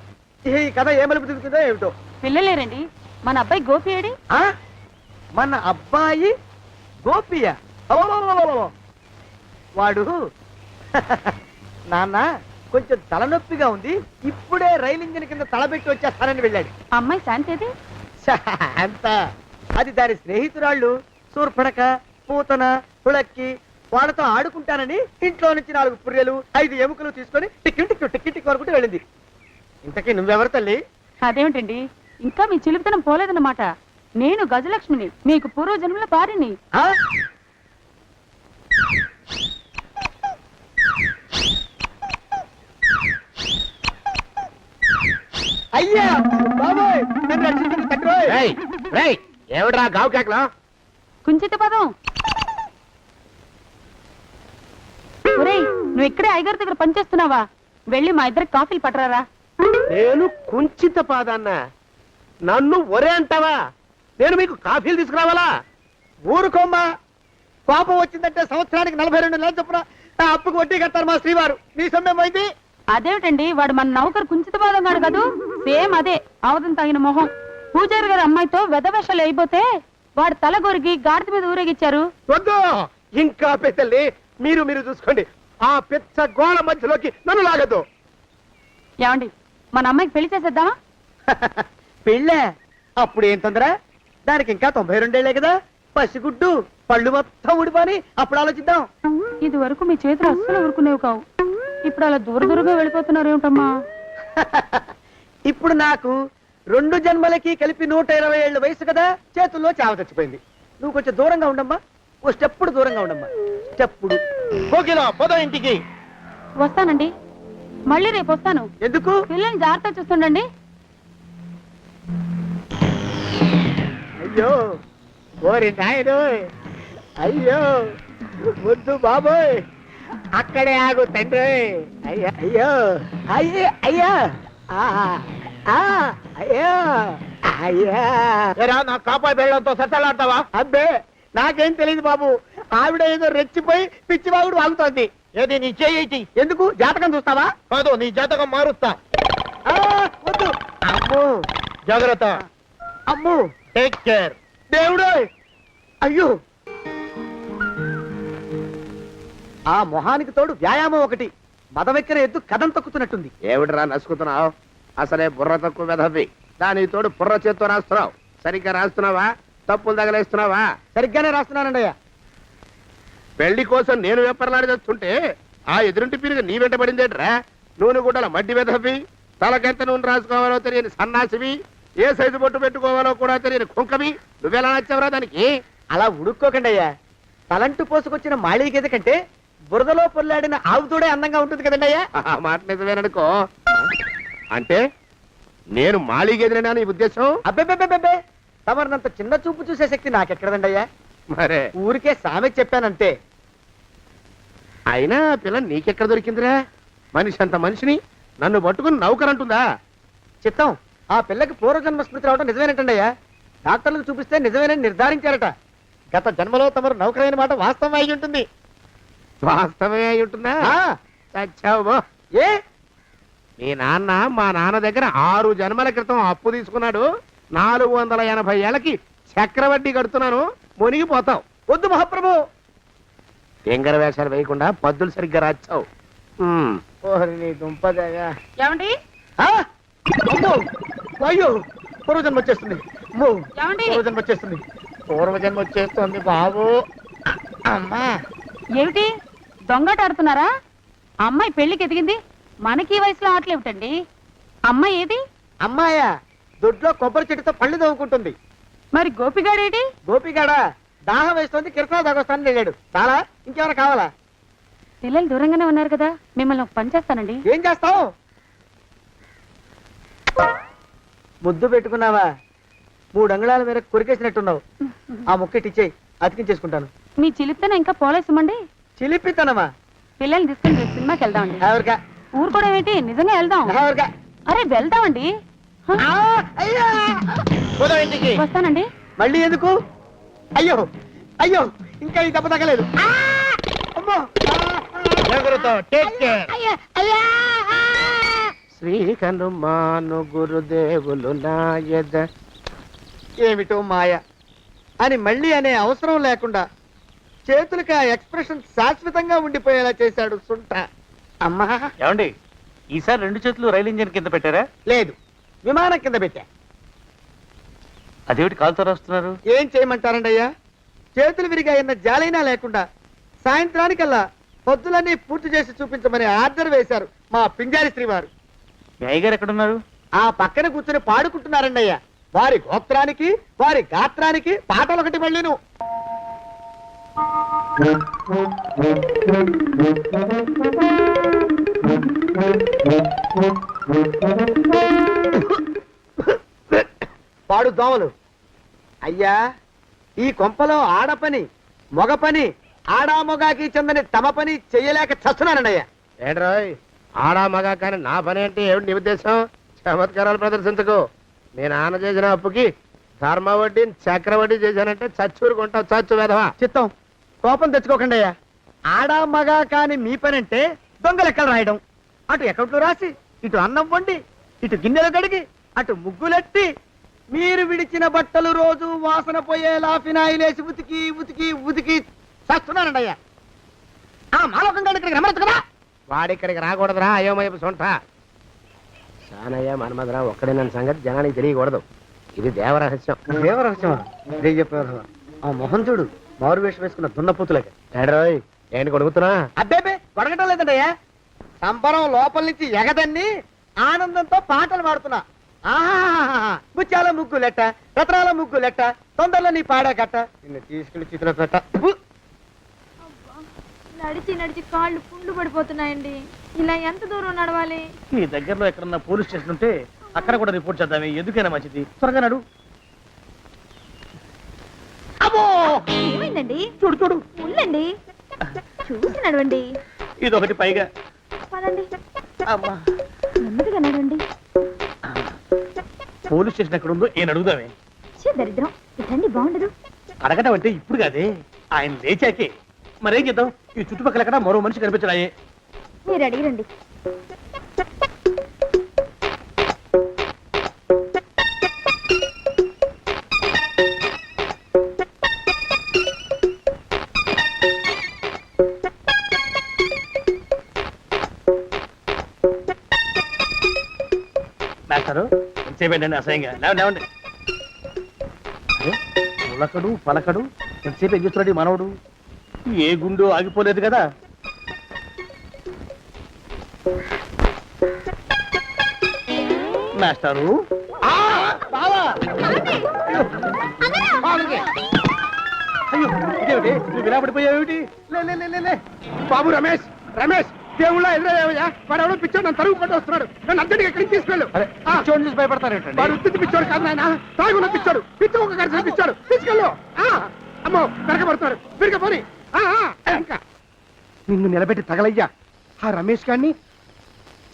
ఈ కథ ఏ మలుపు తిరుగుతుందో ఏమిటో. పిల్లలేరండి. మన అబ్బాయి గోపి ఏడి? ఆ? మన అబ్బాయి గోపియ? అవ్వవ్వవ్వవ్వవ్వ. వాడు నాన్న కొంచెం తలనొప్పిగా ఉంది, ఇప్పుడే రైలు ఇంజిన్ కింద తలబెట్టి వచ్చేస్తానని వెళ్ళాడు. అమ్మాయి శాంతి అంత అది దాని స్నేహితురాళ్ళు సూర్పడక, పూతన, పుళక్కి వాళ్ళతో ఆడుకుంటానని ఇంట్లో నుంచి 4 పుర్రెలు 5 ఎముకలు తీసుకొని టిక్కి వరకు వెళ్ళింది. ఇంతకీ నువ్వెవరు తల్లి? అదేమిటండి ఇంకా మీ చిలుపుతనం పోలేదన్నమాట. నేను గజలక్ష్మిని, మీకు పూర్వజన్మల భార్యని. ఆ? అయ్యా బాబోయ్, నన్ను రక్షించండి తండ్రోయ్. రేయ్, రేయ్, ఏమిట్రా గావు కేకలో? కుంచిత పదం. ఒరేయ్, నువ్వు ఇక్కడే అయ్యగారి దగ్గర పనిచేస్తున్నావా? వెళ్ళి మా ఇద్దరికి కాఫీలు పట్టరారా. నేను కుంచిత పాదాన్న, నన్ను ఒరే అంటావా? నేను మీకు కాఫీలు తీసుకురావాలా? ఊరుకోమ్మా, కోపం వచ్చిందంటే సంవత్సరానికి 42 నెలలు చొప్పున నా అప్పుకు వడ్డీ కట్టారు మా శ్రీవారు. నీ సొమ్మేం పోయింది? అదేమిటండి, వాడు మన నౌకరు కుంచిత పాదం గాడు కదూ. సేమ్ అదే, అవతం తగిన మొహం. పూజారి గారి అమ్మాయితో వెధవేషాలు అయిపోతే వాడు తల గొరిగి గాడిద మీద ఊరేగిచ్చారు. వద్దు, ఇంకా పెద్దల్ని మీరు చూసుకోండి. ఆ పెద్ద గోళ మధ్యలోకి నన్ను లాగదు. ఏమండి, మన అమ్మాయికి పెళ్లి చేసేద్దామా? పెళ్ళే? అప్పుడు ఏం తొందర? దానికి ఇంకా 92 ఏళ్లే కదా. పసిగుడ్డు పళ్ళు మొత్తం ఊడిపోని అప్పుడు ఆలోచిద్దాం. ఇది వరకు మీ చేతులు అస్సలు ఊరుకునేవి కావు. ఇప్పుడు అలా దూరంగా వెళ్ళిపోతున్నారు ఏమిటమ్మా? ఇప్పుడు నాకు 2 జన్మలకి కలిపి 120 ఏళ్ళ వయసు కదా, చేతుల్లో చావ చచ్చిపోయింది. నువ్వు కొంచెం దూరంగా ఉండమ్మా, ఓ స్టెప్పుడు దూరంగా ఉండమ్మా. స్టెప్పుడు పోదో ఇంటికి. వస్తానండి, మళ్ళీ రేపు వస్తాను. ఎందుకు? పిల్లల్ని జాగ్రత్త చూస్తుండండి. అయ్యో ఓరి నాయను, అయ్యో వద్దు బాబోయ్, అక్కడే ఆగు తండ్రి. అయ్యా అయ్యో, అయ్యో అయ్యా, అయ్యో అయ్యా. నా కాపాయి బెళ్ళంతో సత్తలాడతావా? అబ్బే, నాకేం తెలియదు బాబు. ఆవిడ ఏదో రెచ్చిపోయి పిచ్చివాగుడు వాగుతోంది. ఏది నీ చేయి? ఎందుకు? జాతకం చూస్తావా? కాదు, నీ జాతకం మారుస్తా. వద్దు. అమ్మో, జాగ్రత్త. అమ్మో, టేక్ కేర్. దేవుడు. అయ్యో, ఆ మొహానికి తోడు వ్యాయామం ఒకటి. మదవెక్కిన ఎద్దు కథం తొక్కుతున్నట్టుంది. ఏమిటిరా నసుకుతున్నావు? అసలే బుర్ర తక్కువ వెధవి. దాని తోడు బుర్ర చేత్తో రాస్తున్నావు. సరిగ్గా రాస్తున్నావా? తప్పులు తగలేస్తున్నావా? సరిగ్గానే రాస్తున్నానండి అయ్యా. పెళ్లి కోసం నేను వెప్పర్లాడి తెస్తుంటే ఆ ఎదురింటి పీరుగా నీ వెంట పడిందేట్రా? నూనె గుడ్డల మడ్డి వెధవి, తలకెంత నూనె రాసుకోవాలో తెలియని సన్నాసివి, ఏ సైజు బొట్టు పెట్టుకోవాలో కూడా తెలియని కుంకవి. నువ్వెలా నచ్చావురా దానికి? అలా ఉడుక్కోకండి అయ్యా. తలంటు పోసుకొచ్చిన మాళీ గేదె కంటే బురదలో పొల్లాడిన ఆవు తోడే అందంగా ఉంటుంది కదండి అయ్యా. ఆ మాట నిజమేననుకో. అంటే నేను మాళీగెదిరినా నీ ఉద్దేశం? అబ్బెబ్బెబ్బెబ్బే, తమరినంత చిన్న చూపు చూసే శక్తి నాకెక్కడదండి అయ్యా. మరే ఊరికే సామె చెప్పానంతే. అయినా పిల్ల నీకెక్కడ దొరికిందిరా? మనిషి అంత మనిషిని నన్ను పట్టుకుని నౌకరంటుందా? చిత్తం, ఆ పిల్లకి పూర్వజన్మ స్మృతి రావడం నిజమేనటండి అయ్యా. డాక్టర్లకు చూపిస్తే నిజమేనని నిర్ధారించారట. గత జన్మలో తమరు నౌకరైన మాట వాస్తవం అయి ఉంటుంది. వాస్తవమే అయి ఉంటుందా? చచ్చావు. ఏ? మీ నాన్న మా నాన్న దగ్గర 6 జన్మల క్రితం అప్పు తీసుకున్నాడు. 480 ఏళ్ళకి చక్రవడ్డీ కడుతున్నాను. మునిగిపోతావు. వద్దు మహాప్రభు. ఎంగర వేషాలు వేయకుండా పద్దులు సరిగ్గా రాచావు. ఓహరి దుంపదగా. ఏమండి? అమ్మో, అయ్యో, పూర్వజన్మ వచ్చేస్తుంది. అమ్మో, ఏమండి? పూర్వజన్మ వచ్చేస్తుంది. పూర్వజన్మ వచ్చేస్తుంది బాబు. అమ్మా, ఏమిటి దొంగట ఆడుతున్నారా? అమ్మాయి పెళ్లికి ఎదిగింది, మనకి ఈ వయసులో ఆటలేమిటండి? అమ్మాయి ఏది? అమ్మాయా దొడ్లో కొబ్బరి చెట్టుతో పళ్ళు తవ్వుకుంటుంది. మరి గోపిగాడేటి? గోపిగాడ దాహం వేస్తుంది, కిరసా దాగొస్తానని వెళ్ళాడు. చాలా ఇంకేమైనా కావాలా? పిల్లలు దూరంగానే ఉన్నారు కదా, మిమ్మల్ని ఒక పని చేస్తానండి. ఏం చేస్తావు? ముద్దు పెట్టుకున్నావా? 3 అంగుళాల మేర కొరికేసినట్టున్నావు. ఆ ముక్కటి ఇచ్చేయి, అతికించేసుకుంటాను. మీ చిలిపితేనే ఇంకా పోలేసమండి. చిలిపితనమా? పిల్లల్ని తీసుకుని రేపు సినిమాకి వెళ్దామండి. ఎవరికా? ఊరు కూడా ఏంటి, నిజంగా వెళ్దాం. ఎవరికా? అరే వెళ్దామండి. హ? పోదాం ఇంటికి. వస్తానండి. మళ్ళీ ఎందుకు? అయ్యో అయ్యో, ఇంకా ఈ దెబ్బ తగ్గలేదు. అమ్మో! శ్రీ హనుమాను గురుదేవులు నాయద. ఏమిటో మాయ అని మళ్ళీ అనే అవసరం లేకుండా చేతులకి ఆ ఎక్స్ప్రెషన్ శాశ్వతంగా ఉండిపోయేలా చేశాడు సుంట. అమ్మా! ఏమండి, ఈసారి 2 చేతులు రైలు ఇంజిన్ కింద పెట్టారా? లేదు, విమానం కింద పెట్టా. అదేమిటి కాలుతో రాస్తున్నారు? ఏం చేయమంటారండి అయ్యా? చేతులు విరిగాయన్న జాలైనా లేకుండా సాయంత్రానికల్లా పొద్దులన్నీ పూర్తి చేసి చూపించమని ఆర్డర్ వేశారు మా పింజారి శ్రీ వారు. మీ అయ్యగారు ఎక్కడున్నారు? ఆ పక్కన కూర్చొని పాడుకుంటున్నారండి అయ్యా. వారి గోత్రానికి వారి గాత్రానికి పాటలు ఒకటి మళ్ళీను. పాడు దోమలు. అయ్యా, ఈ కొంపలో ఆడ పని మొగ పని ఆడా మొగాకి చెందని తమ పని చెయ్యలేక చస్తున్నానండి అయ్యా. ఏంట్రాయ్, ఆడా మగా కానీ నా పని అంటే ఏమిటి నీ ఉద్దేశం? చమత్కారాలు ప్రదర్శించకు. మీ నాన్న చేసిన అప్పుకి ధర్మ వడ్డీ చక్రవడ్డీ చేశానంటే చచ్చూరుకుంటావు, చచ్చు వెధవా. చిత్తం, కోపం తెచ్చుకోకండి అయ్యా. ఆడా మగా కాని మీ పని అంటే దొంగ లెక్కలు రాయడం. అటు అకౌంట్లో రాసి, ఇటు అన్నం వండి, ఇటు గిన్నెలు కడిగి, అటు ముగ్గులెట్టి, మీరు విడిచిన బట్టలు రోజు వాసన పోయేలా ఫినాయిలేసి ఉతికి ఉతికి ఉతికి చస్తున్నానండి అయ్యా. ఆ మాలోకం గారు ఇక్కడికి రమ్మనొచ్చు కదా. వాడిక్కడికి రాకూడదురా అయోమయపు సొంట. సానయ్య మన్మధరావు ఒక్కడే నన్ను సంగతి జనానికి తెలియకూడదు. ఇది దేవరహస్యం. దేవరహస్యమా? ఇదే చెప్పారు. ఆ మొహం చూడు, మారు వేషం వేసుకున్న దున్నపోతులకి. ఏడ్రోయ్, ఏంటి కొడుకుతున్నా? అబ్బేబే కొడగటం లేదండి అయ్యా. సంబరం లోపల నుంచి ఎగదన్ని ఆనందంతో పాటలు పాడుతున్నా. ఆహా, ముత్యాల ముగ్గు లెట్ట, రత్నాల ముగ్గు లెట్ట, తొందరలో నీ పాడా కట్ట, నిన్ను తీసుకెళ్లి చిత్ర పెట్ట. నడిచి నడిచి కాళ్ళు పుండ్లు పడిపోతున్నాయండి. ఇలా ఎంత దూరం నడవాలి? నీ దగ్గరలో ఎక్కడన్నా పోలీస్ స్టేషన్ ఉంటే అక్కడ కూడా రిపోర్ట్ చేద్దామే, ఎందుకైనా మంచిది. త్వరగా నడు. అమ్మో! ఏమైందండి? చూడు చూడు, ఉండండి, చూసి నడవండి. ఇదొకటి పైగా. పదండి, అమ్మా, నెమ్మదిగా నడవండి. పోలీస్ స్టేషన్ ఎక్కడ ఉందో ఏం అడుగుదామే. దరిద్రం, ఇటండి బాగుండదు. అడగటం అంటే ఇప్పుడు కాదే, ఆయన లేచాకే. మరేం చేద్దాం, ఈ చుట్టుపక్కల ఎక్కడ మరో మనిషి కనిపించడాయే. మీరు అడిగిరండి. మాస్టారు ఎంతసేపేంటండి అసహ్యంగా? లేవండి లేవండి. అరే, ఉలకడు పలకడు, ఎంతసేపు ఏం చేస్తున్నాడు ఈ మనవడు? ఏ గుండు ఆగిపోలేదు కదా. మాస్టారు, అయ్యో ఇదేమిటి, నువ్వు ఇలా పడిపోయావేమిటి? లే లే లే, లే లే. బాబు రమేష్, రమేష్ దేవుళ్ళ ఎదురయ్యా. వాడు ఎవడో పిచ్చోడు నన్ను తరుగు కొట్టి వస్తున్నాడు. నన్ను అద్దెకి ఎక్కడికి తీసుకెళ్ళు. చూడండి, చూసి భయపడతారేంటండి? వాడు ఉత్తి పిచ్చోడు కాదు నాయన, తాగున్న పిచ్చోడు, పిచ్చి ఒక కలిసి పిచ్చాడు. తీసుకెళ్ళు. అమ్మో, వెనకబడుతున్నాడు. విరిగ పోని. ఇంకా నిన్ను నిలబెట్టి తగలయ్యా. ఆ రమేష్ గారిని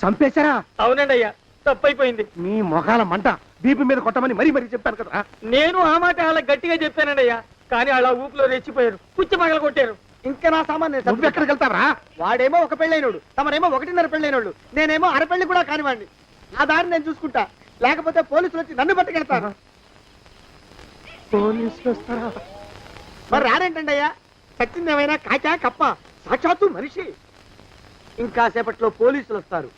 చంపేశారా? అవునండి అయ్యా, తప్పైపోయింది. మీ మొఖాల మంట బీపీ మీద కొట్టమని మరీ మరీ చెప్పాను కదా. నేను ఆ మాట అలా గట్టిగా చెప్పానండి అయ్యా, కానీ అలా ఊపిలో రెచ్చిపోయారు, పుచ్చి పగల కొట్టారు. ఇంకా నా సామాన్ నువ్వు ఎక్కడికి వెళ్తావరా? వాడేమో ఒక పెళ్ళైనోడు, తమరేమో 1.5 పెళ్ళైనోళ్ళు, నేనేమో అరపెళ్ళి కూడా కానివ్వండి. నా దారి నేను చూసుకుంటా, లేకపోతే పోలీసులు వచ్చి నన్ను పట్టుకెళ్తారు. పోలీసులు వస్తారా? మరి రారేంటండి అయ్యా? సత్యందేమైనా కాచా కప్ప, సాక్షాత్తు మనిషి. ఇంకా సేపట్లో పోలీసులు వస్తారు,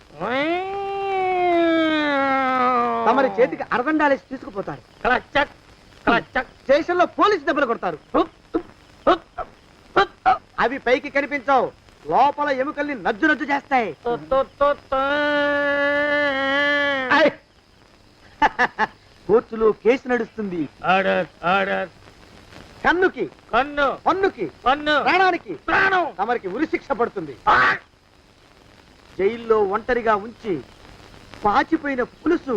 తమరి చేతికి అరదండాలేసి తీసుకుపోతారు. క్లచక్, క్లచక్. స్టేషన్ లో పోలీసు దెబ్బలు కొడతారు. అవి పైకి కనిపించవు, లోపల ఎముకల్ని నజ్జు నజ్జు చేస్తాయి. కోర్టులో కేసు నడుస్తుంది. Order order. కన్నుకి కన్ను పన్నుకి పన్ను ప్రాణానికి ప్రాణం. తమరికి ఉరిశిక్ష పడుతుంది. జైల్లో ఒంటరిగా ఉంచి పాచిపోయిన పులుసు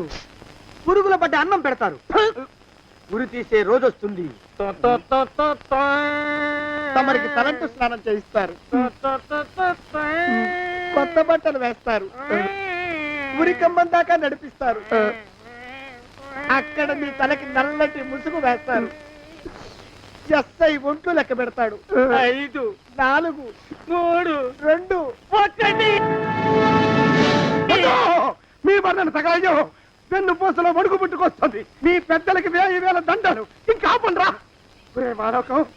పురుగుల పడ్డ అన్నం పెడతారు. ఉరి తీసే రోజు వస్తుంది. తమరికి తలంటు స్నానం చేయిస్తారు. కొత్త బట్టలు వేస్తారు. ఉరి కంబం దాకా నడిపిస్తారు. అక్కడ మీ తలకి నల్లటి ముసుగు వేస్తారు. ఎస్ఐ ఒంట్లు లెక్క పెడతాడు. 5 4 3 2 1. మీ వర్ణన తగలయ్యో వెన్ను పూసలో వణుకు పుట్టుకొస్తుంది. మీ పెద్దలకి 1000 దండాలు. ఇంకా ఆపండ్రా.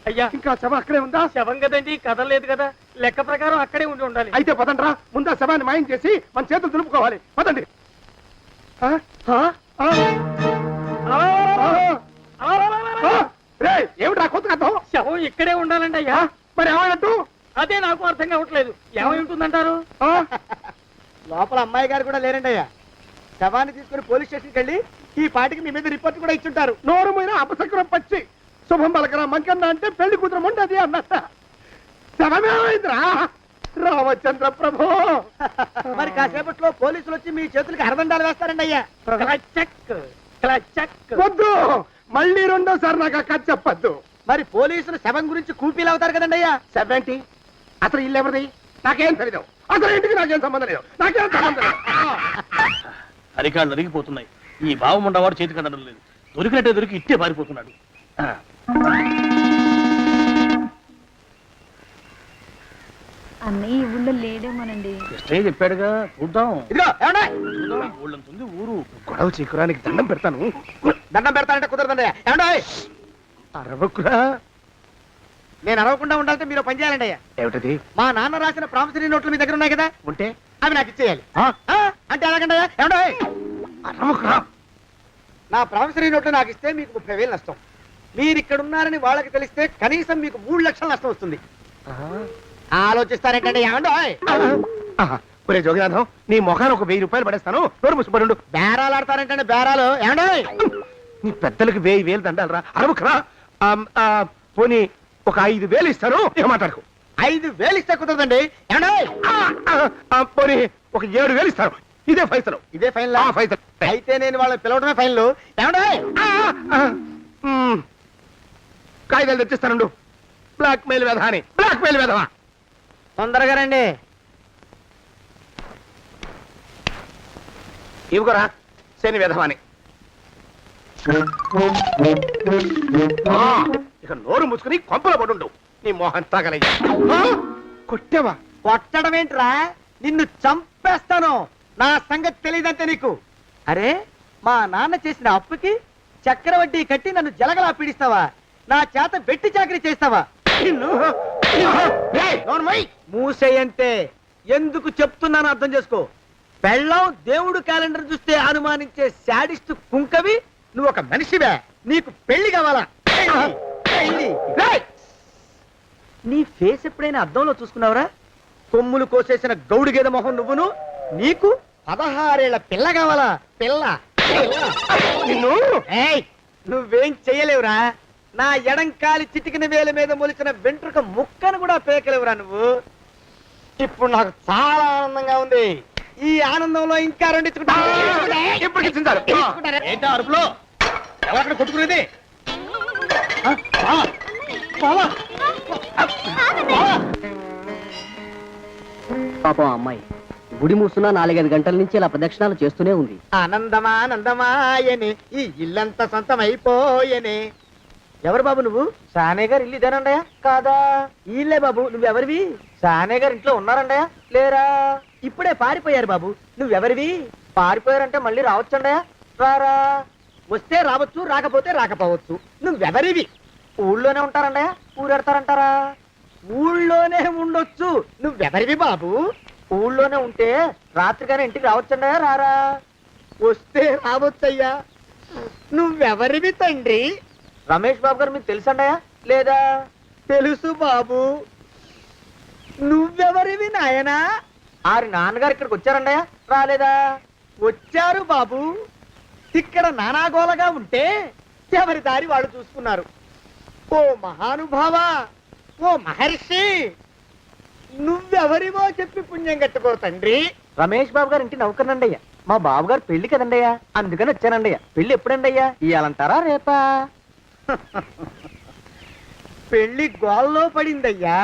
అయ్యా ఇంకా శవం అక్కడే ఉందా? శవం కదండి, కదలేదు కదా, లెక్క ప్రకారం అక్కడే ఉండి ఉండాలి. అయితే పదండ్రా, ముందా శవాన్ని మాయం చేసి మన చేతులు దులుపుకోవాలి. పదండి. ఏమిటా కొత్త కథం? శవం ఇక్కడే ఉండాలండి అయ్యా. మరి ఏమైనట్టు? అదే నాకు అర్థం కావట్లేదు. ఏమై ఉంటుందంటారు? లోపల అమ్మాయి గారు కూడా లేరండి అయ్యా. శవాన్ని తీసుకుని పోలీస్ స్టేషన్కి వెళ్ళి ఈ పాటికి మీ మీద రిపోర్ట్ కూడా ఇచ్చుంటారు. నోరు మీద అపశకునం పచ్చి శుభం పలకరా మంకన్న అంటే పెళ్లి కూతురు ఉండదు అన్నట్ట. శవమేమైందిరా రామచంద్ర ప్రభు. మరి కాసేపట్లో పోలీసులు వచ్చి మీ చేతులకి అరదండాలు వేస్తారండి అయ్యా. వద్దు, మళ్ళీ రెండోసారి నాకు ఆ కథ చెప్పద్దు. మరి పోలీసులు శవం గురించి కూపీలు అవుతారు కదండి అయ్యా. సెవెంటీ అసలు ఇల్లు ఎవరిది? నాకేం తెలియదు. అసలు ఇంటికి నాకేం సంబంధం లేదు. నాకేం సంబంధం లేదు. అరికాళ్ళు అరిగిపోతున్నాయి. ఈ భావం ఉండవాడు చేతికి అందడం లేదు. దొరికినట్టే దొరికి ఇట్టే పారిపోతున్నాడు. అన్నయ్య ఈ ఊళ్ళో లేడేమోనండి. కృష్ణయ్య చెప్పాడుగా, చూద్దాం. ఇదిగో ఏమండి? చూద్దాం, ఊళ్ళంతుంది ఊరు. గొడవ చీకురానికి దండం పెడతాను. దండం పెడతానంటే కుదరదండి అయ్యా. ఏమండి? అరవకురా. నేను అరవకుండా ఉండాలంటే మీరు పని చేయాలండి అయ్యా. ఏమిటది? మా నాన్న రాసిన ప్రామిసరీ నోట్లు మీ దగ్గర ఉన్నాయి కదా, ఉంటే అవి నాకు ఇచ్చేయాలి. అంటే ఎలాగండి అయ్యా? ఏమండి? అరవకురా. నా ప్రామిసరీ నోట్లు నాకు ఇస్తే మీకు 30,000 నష్టం. మీరు ఇక్కడ ఉన్నారని వాళ్ళకి తెలిస్తే కనీసం మీకు 3 లక్షల నష్టం వస్తుంది. ఆలోచిస్తారేంటండి? ఏమండి? ఒరే జోగినాథం, నీ మొఖాన్ని ఒక 1000 రూపాయలు పడేస్తాను. నోరు ముసుపడు. బేరాలు ఆడతారేంటండి? బేరాలు ఏమండి? నీ పెద్దలకు 1000 దండాలరా. అరవకురా. పోనీ ఒక 5,000 ఇస్తాను. ఇక మాట్లాడుకో. 5,000 ఇస్తే కుదరదండి. ఏమండి? పోనీ ఒక 7,000 ఇస్తాను. ఇదే ఫైసలు. ఇదే ఫైన్ ఫైసలు. అయితే నేను వాళ్ళని పిలవడమే ఫైన్లు. ఏమండి? కాగితాలు తెచ్చిస్తాను. బ్లాక్ మెయిల్ వెధ అని. బ్లాక్ మెయిల్ వెధవా. తొందరగా రండి. ఇవ్వరా శని వెధవాని. ఇక నోరు ముసుకుని కొంపలో పడుండు. నీ మోహన్ తాగలయ్యా. కొట్టావా? కొట్టడం ఏంట్రా? నిన్ను చంపేస్తాను. నా సంగతి తెలియదంటే నీకు. అరే, మా నాన్న చేసిన అప్పుకి చక్రవడ్డీ కట్టి నన్ను జలగలా పీడిస్తావా? నా చేత వెట్టి చాకరీ చేస్తావా? మూసేయంటే ఎందుకు చెప్తున్నాను అర్థం చేసుకో. పెళ్ళం దేవుడు క్యాలెండర్ చూస్తే అనుమానించే శాడిస్ట్ కుంకవి నువ్వు ఒక మనిషివే. నీకు పెళ్లి కావాలా? పెళ్లి. నీ ఫేస్ ఎప్పుడైనా అద్దంలో చూసుకున్నావురా? కొమ్ములు కోసేసిన గౌడు గేదె మొహం నువ్వును. నీకు 16 ఏళ్ల పిల్ల కావాలా? పిల్ల. నిన్ను నువ్వేం చెయ్యలేవురా. నా ఎడంకాలి చిటికిన వేల మీద మొలిచిన వెంట్రుక ముక్కను కూడా పేకలేవురా నువ్వు. ఇప్పుడు నాకు చాలా ఆనందంగా ఉంది. ఈ ఆనందంలో ఇంకా రెండించుకుంటా. ఏంటా అరుపులో? ఎవరక్కడ కొట్టుకునేది? పాపం అమ్మాయి గుడి మూసున్న 4-5 గంటల నుంచి ఇలా ప్రదక్షిణాలు చేస్తూనే ఉంది. ఆనందమానందమాయనే ఈ ఇల్లంతా సొంతమైపోయనే. ఎవరు బాబు నువ్వు? సానే గారు ఇల్లు ఇదేనండయా? కాదా? ఇల్లే బాబు. నువ్వెవరివి? సానే గారు ఇంట్లో ఉన్నారండయా? లేరా? ఇప్పుడే పారిపోయారు బాబు. నువ్వెవరివి? పారిపోయారంటే మళ్ళీ రావచ్చండయా? రారా. వస్తే రావచ్చు, రాకపోతే రాకపోవచ్చు. నువ్వెవరివి? ఊళ్ళోనే ఉంటారండయా? ఊరెడతారంటారా? ఊళ్ళోనే ఉండొచ్చు. నువ్వెవరివి బాబు? ఊళ్ళోనే ఉంటే రాత్రిగానే ఇంటికి రావచ్చండయా? రారా. వస్తే రావచ్చయ్యా. నువ్వెవరివి తండ్రి? రమేష్ బాబు గారు మీకు తెలుసండయా? లేదా? తెలుసు బాబు. నువ్వెవరివి నాయనా? ఆరి నాన్నగారు ఇక్కడికి వచ్చారండయ్యా రాలేదా? వచ్చారు బాబు. ఇక్కడ నానాగోలగా ఉంటే ఎవరి దారి వాళ్ళు చూసుకున్నారు. ఓ మహానుభావ, ఓ మహర్షి, నువ్వెవరివో చెప్పి పుణ్యం కట్టుకో తండ్రి. రమేష్ బాబు గారు ఇంటి నౌకర్నండయ్యా. మా బాబు గారు పెళ్లి కదండయ్యా, అందుకని వచ్చానండయ్యా. పెళ్లి ఎప్పుడండయ్యా? ఇయ్యాలంటారా రేపా? పెళ్లి గోల్లో పడిందయ్యా.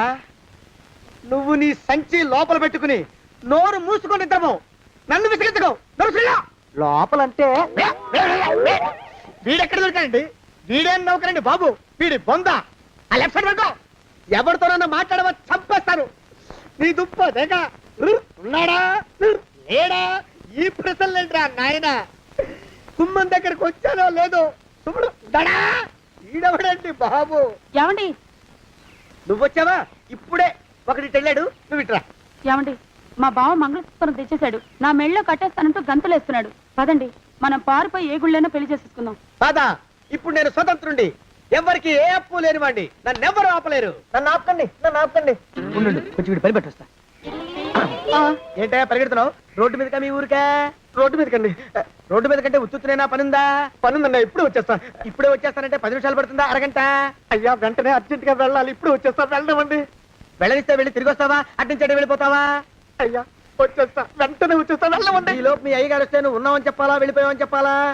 నువ్వు నీ సంచి లోపల పెట్టుకుని నోరు మూసుకొని నిద్రపో. నన్ను విసిగించుకో. లోపలంటే వీడెక్కడ దొరికాడండి? వీడేం నౌకరండి బాబు, వీడి బొంద. ఆ లెఫ్ట్ సైడ్ పెట్టుకో. ఎవరితోనన్నా మాట్లాడవా చంపేస్తాను. నీ దుప్ప దేక ఉన్నాడా లేడా ఈ ప్రశ్నలేంట్రా నాయన. గుమ్మం దగ్గరకు వచ్చానో లేదో చూడు. దడా ఈడవడండి బాబు. ఏమండి నువ్వు వచ్చావా? ఇప్పుడే ఒకటి వెళ్ళాడు, నువ్వు ఇట్రా. ఏమండి మా బావ మంగళసూత్రం తెచ్చేశాడు. నా మెళ్ళో కట్టేస్తానంటూ గంతులేస్తున్నాడు. పదండి మనం పారిపోయి ఏ గుళ్ళైనా పెళ్లి చేసేసుకుందాం. కాదా? ఇప్పుడు నేను స్వతంత్రుండి, ఎవరికి ఏ అప్పు లేనివ్వండి. నన్ను ఎవరు ఆపలేరు. నన్ను ఆపకండి, నన్ను ఆపకండి. ఉండు, కొంచెం వీడి పని పెట్టొస్తా. ఏంటా పరిగెడుతున్నావు? రోడ్డు మీదకా మీ ఊరికా? రోడ్డు మీదకండి. రోడ్డు మీద కంటే ఉత్తునేనా పనుందా? పనుందండి, ఇప్పుడే వచ్చేస్తా. ఇప్పుడే వచ్చేస్తానంటే 10 నిమిషాలు పడుతుందా? అరగంట? అయ్యా వెంటనే అర్జెంట్ గా వెళ్ళాలి, ఇప్పుడు వచ్చేస్తా. వెళ్ళమండి. వెళ్ళనిస్తే వెళ్ళి తిరిగి వస్తావా? అట్నుంచి వెళ్ళిపోతావా? అయ్యా వచ్చేస్తా, వెంటనే వచ్చేస్తా. వెళ్ళమండి. ఈ లోపు మీ అయ్యగారు వస్తే నువ్వు ఉన్నావని చెప్పాలా, వెళ్ళిపోయావని చెప్పాలా?